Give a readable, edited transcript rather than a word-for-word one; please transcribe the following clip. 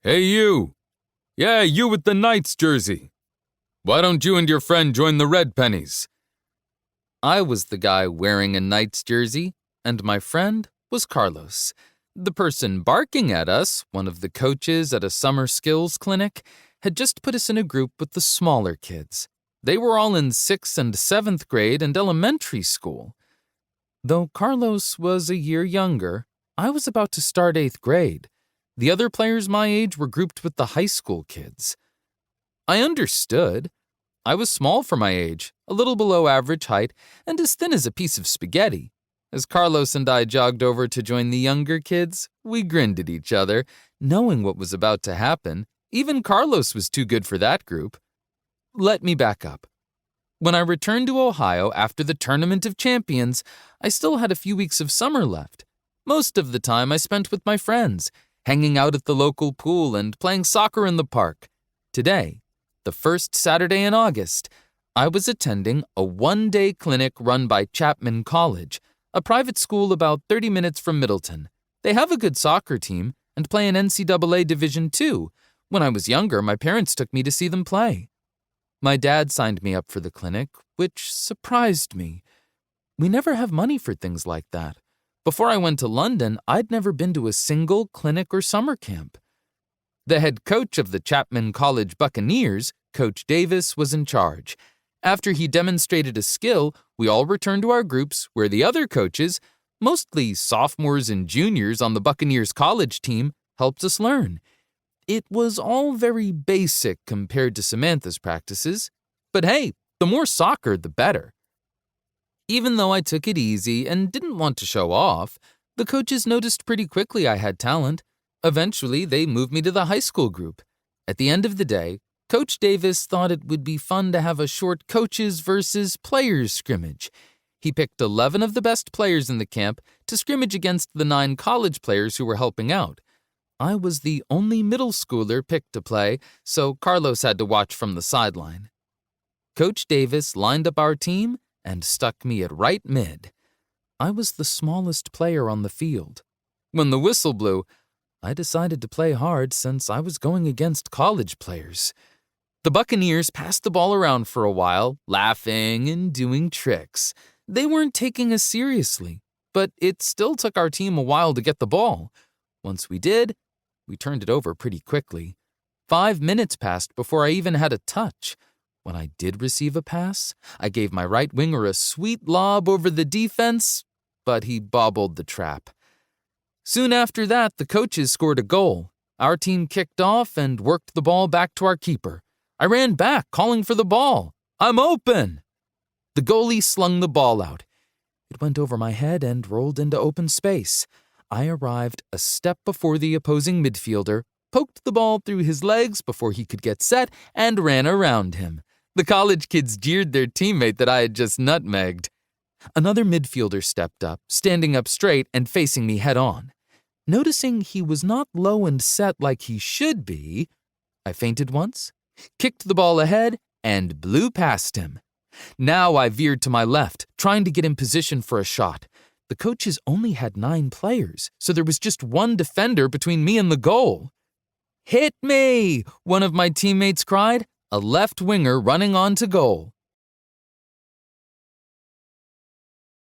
Hey, you! Yeah, you with the Knights jersey. Why don't you and your friend join the Red Pennies? I was the guy wearing a Knights jersey, and my friend was Carlos. The person barking at us, one of the coaches at a summer skills clinic, had just put us in a group with the smaller kids. They were all in 6th and 7th grade and elementary school. Though Carlos was a year younger, I was about to start 8th grade. The other players my age were grouped with the high school kids. I understood. I was small for my age, a little below average height, and as thin as a piece of spaghetti. As Carlos and I jogged over to join the younger kids, we grinned at each other, knowing what was about to happen. Even Carlos was too good for that group. Let me back up. When I returned to Ohio after the Tournament of Champions, I still had a few weeks of summer left. Most of the time I spent with my friends, hanging out at the local pool and playing soccer in the park. Today, the first Saturday in August, I was attending a one-day clinic run by Chapman College, a private school about 30 minutes from Middleton. They have a good soccer team and play in NCAA Division II. When I was younger, my parents took me to see them play. My dad signed me up for the clinic, which surprised me. We never have money for things like that. Before I went to London, I'd never been to a single clinic or summer camp. The head coach of the Chapman College Buccaneers, Coach Davis, was in charge. After he demonstrated a skill, we all returned to our groups where the other coaches, mostly sophomores and juniors on the Buccaneers college team, helped us learn. It was all very basic compared to Samantha's practices, but hey, the more soccer, the better. Even though I took it easy and didn't want to show off, the coaches noticed pretty quickly I had talent. Eventually, they moved me to the high school group. At the end of the day, Coach Davis thought it would be fun to have a short coaches versus players scrimmage. He picked 11 of the best players in the camp to scrimmage against the 9 college players who were helping out. I was the only middle schooler picked to play, so Carlos had to watch from the sideline. Coach Davis lined up our team and stuck me at right mid. I was the smallest player on the field. When the whistle blew, I decided to play hard since I was going against college players. The Buccaneers passed the ball around for a while, laughing and doing tricks. They weren't taking us seriously, but it still took our team a while to get the ball. Once we did, we turned it over pretty quickly. 5 minutes passed before I even had a touch. When I did receive a pass, I gave my right winger a sweet lob over the defense, but he bobbled the trap. Soon after that, the coaches scored a goal. Our team kicked off and worked the ball back to our keeper. I ran back, calling for the ball. I'm open! The goalie slung the ball out. It went over my head and rolled into open space. I arrived a step before the opposing midfielder, poked the ball through his legs before he could get set, and ran around him. The college kids jeered their teammate that I had just nutmegged. Another midfielder stepped up, standing up straight and facing me head-on. Noticing he was not low and set like he should be, I feinted once, kicked the ball ahead, and blew past him. Now I veered to my left, trying to get in position for a shot. The coaches only had 9 players, so there was just one defender between me and the goal. "Hit me!" one of my teammates cried, a left winger running on to goal.